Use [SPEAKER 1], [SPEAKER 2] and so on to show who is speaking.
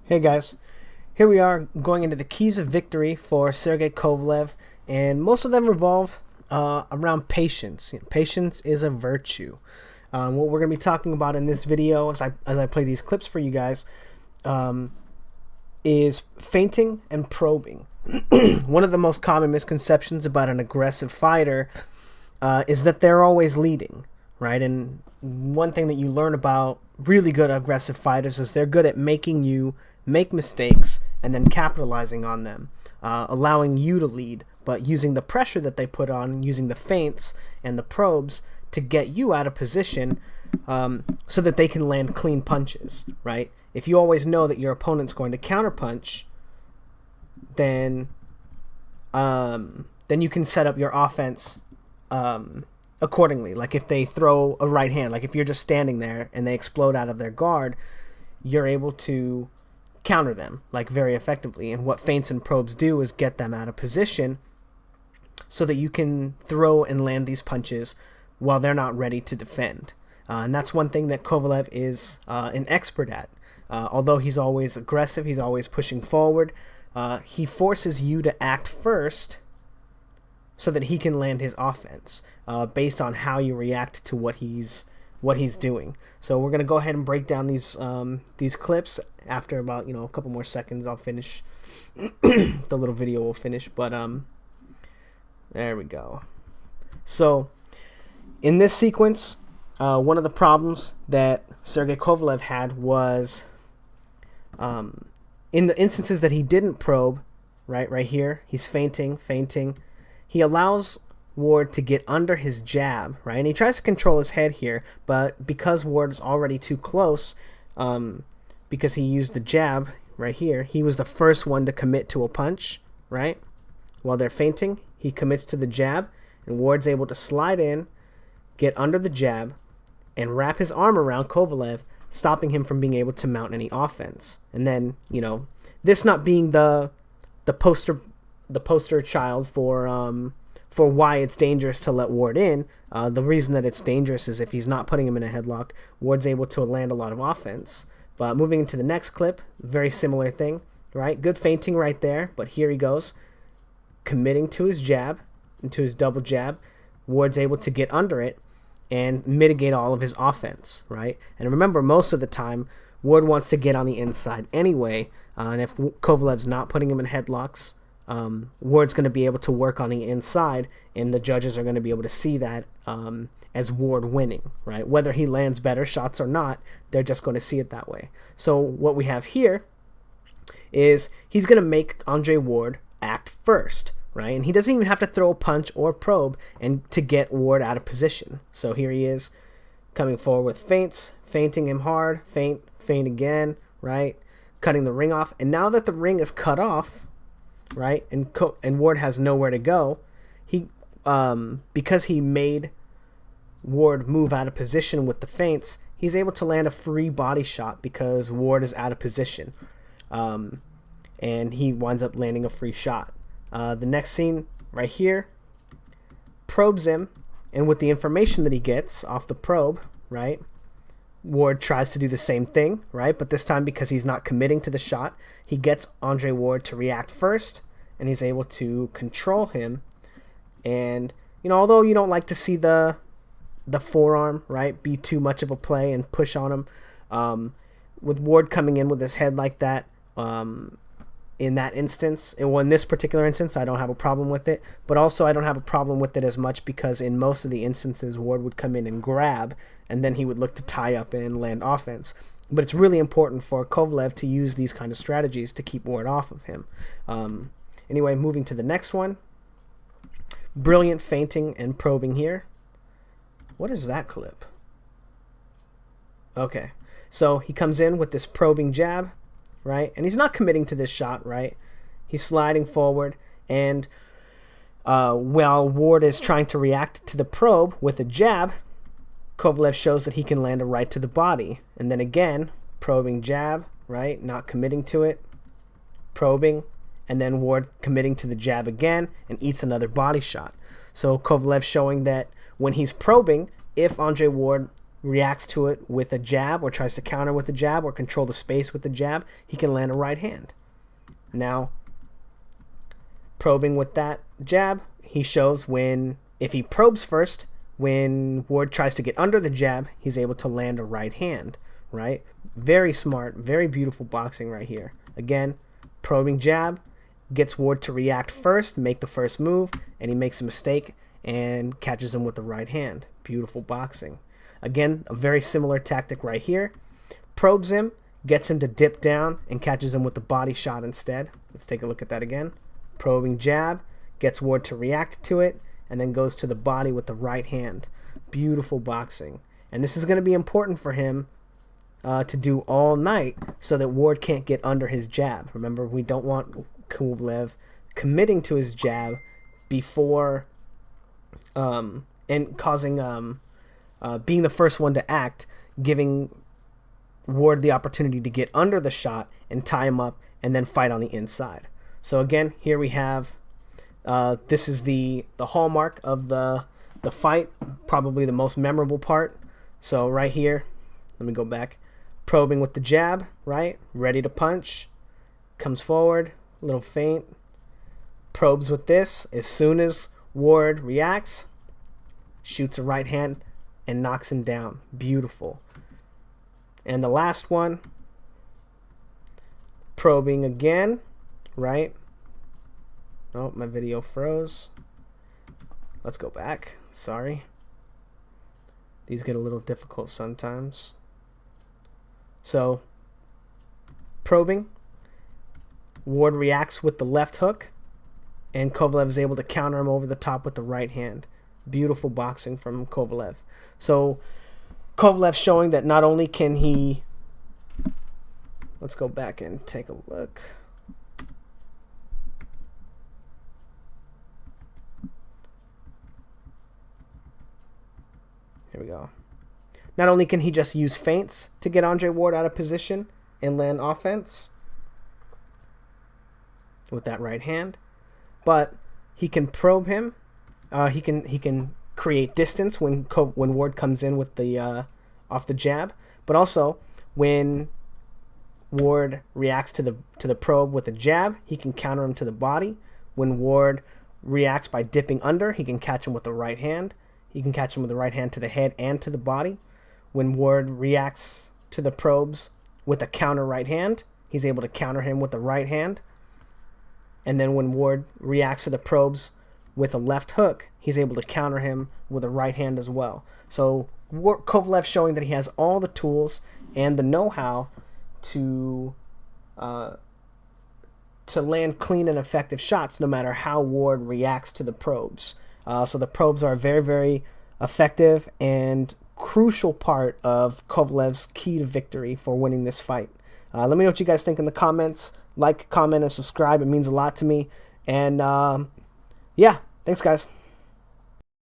[SPEAKER 1] Hey guys, here we are going into the keys of victory for Sergey Kovalev, and most of them revolve around patience. Patience is a virtue. What we're going to be talking about in this video, as I play these clips for you guys, is feinting and probing. One of the most common misconceptions about an aggressive fighter is that they're always leading, right? And one thing that you learn about really good aggressive fighters is they're good at making you make mistakes and then capitalizing on them, allowing you to lead, but using the pressure that they put on, using the feints and the probes to get you out of position so that they can land clean punches, right? If you always know that your opponent's going to counterpunch, then you can set up your offense accordingly. Like if they throw a right hand, like if you're just standing there and they explode out of their guard, you're able to counter them like very effectively. And what feints and probes do is get them out of position so that you can throw and land these punches while they're not ready to defend. And that's one thing that Kovalev is an expert at. Although he's always aggressive, he's always pushing forward, he forces you to act first so that he can land his offense based on how you react to what he's doing. So we're gonna go ahead and break down these clips. After about a couple more seconds, I'll finish. The little video will finish, but there we go. So in this sequence, one of the problems that Sergey Kovalev had was in the instances that he didn't probe, right here, he's feinting. He allows Ward to get under his jab, right? And he tries to control his head here, but because Ward is already too close, because he used the jab right here, he was the first one to commit to a punch, right? While they're feinting, he commits to the jab, and Ward's able to slide in, get under the jab, and wrap his arm around Kovalev, stopping him from being able to mount any offense. And then, this not being the poster child for why it's dangerous to let Ward in. The reason that it's dangerous is if he's not putting him in a headlock, Ward's able to land a lot of offense. But moving into the next clip, very similar thing, right? Good feinting right there, but here he goes, committing to his jab, into his double jab. Ward's able to get under it and mitigate all of his offense, right? And remember, most of the time, Ward wants to get on the inside anyway, and if Kovalev's not putting him in headlocks, Ward's going to be able to work on the inside, and the judges are going to be able to see that as Ward winning, right? Whether he lands better shots or not, they're just going to see it that way. So what we have here is he's going to make Andre Ward act first, right? And he doesn't even have to throw a punch or probe and to get Ward out of position. So here he is coming forward with feints, feinting him hard, feint again, right? Cutting the ring off. And now that the ring is cut off, right, and Ward has nowhere to go, he because he made Ward move out of position with the feints, he's able to land a free body shot because Ward is out of position, and he winds up landing a free shot. The next scene right here, probes him, and with the information that he gets off the probe, right, Ward tries to do the same thing, right? But this time, because he's not committing to the shot, he gets Andre Ward to react first, and he's able to control him. And, although you don't like to see the forearm, right, be too much of a play and push on him, with Ward coming in with his head like that, in that instance, in this particular instance, I don't have a problem with it. But also, I don't have a problem with it as much because in most of the instances, Ward would come in and grab, and then he would look to tie up and land offense. But it's really important for Kovalev to use these kind of strategies to keep Ward off of him. Anyway, moving to the next one. Brilliant feinting and probing here. What is that clip? Okay, so he comes in with this probing jab, right? And he's not committing to this shot, right? He's sliding forward, and while Ward is trying to react to the probe with a jab, Kovalev shows that he can land a right to the body. And then again, probing jab, right? Not committing to it, probing, and then Ward committing to the jab again and eats another body shot. So Kovalev showing that when he's probing, if Andre Ward reacts to it with a jab or tries to counter with a jab or control the space with the jab, he can land a right hand. Now, probing with that jab, he shows if he probes first, when Ward tries to get under the jab, he's able to land a right hand, right? Very smart, very beautiful boxing right here. Again, probing jab, gets Ward to react first, make the first move, and he makes a mistake and catches him with the right hand. Beautiful boxing. Again, a very similar tactic right here. Probes him, gets him to dip down, and catches him with the body shot instead. Let's take a look at that again. Probing jab, gets Ward to react to it, and then goes to the body with the right hand. Beautiful boxing. And this is going to be important for him to do all night so that Ward can't get under his jab. Remember, we don't want Kovalev committing to his jab before and causing being the first one to act, giving Ward the opportunity to get under the shot and tie him up and then fight on the inside. So again, here we have this is the hallmark of the fight, probably the most memorable part. So right here, let me go back. Probing with the jab, right? Ready to punch. Comes forward, a little feint. Probes with this. As soon as Ward reacts, shoots a right hand and knocks him down. Beautiful. And the last one, probing again, right? Oh, my video froze. Let's go back. Sorry. These get a little difficult sometimes. So, probing. Ward reacts with the left hook, and Kovalev is able to counter him over the top with the right hand. Beautiful boxing from Kovalev. So, Kovalev showing that not only can he... Let's go back and take a look. Here we go. Not only can he just use feints to get Andre Ward out of position and land offense with that right hand, but he can probe him. He can create distance when Ward comes in with the off the jab, but also when Ward reacts to the probe with a jab, he can counter him to the body. When Ward reacts by dipping under, he can catch him with the right hand. He can catch him with the right hand to the head and to the body. When Ward reacts to the probes with a counter right hand, he's able to counter him with the right hand. And then when Ward reacts to the probes with a left hook, he's able to counter him with a right hand as well. So Kovalev showing that he has all the tools and the know-how to land clean and effective shots no matter how Ward reacts to the probes. So the probes are a very, very effective and crucial part of Kovalev's key to victory for winning this fight. Let me know what you guys think in the comments. Like, comment, and subscribe. It means a lot to me. And yeah, thanks, guys.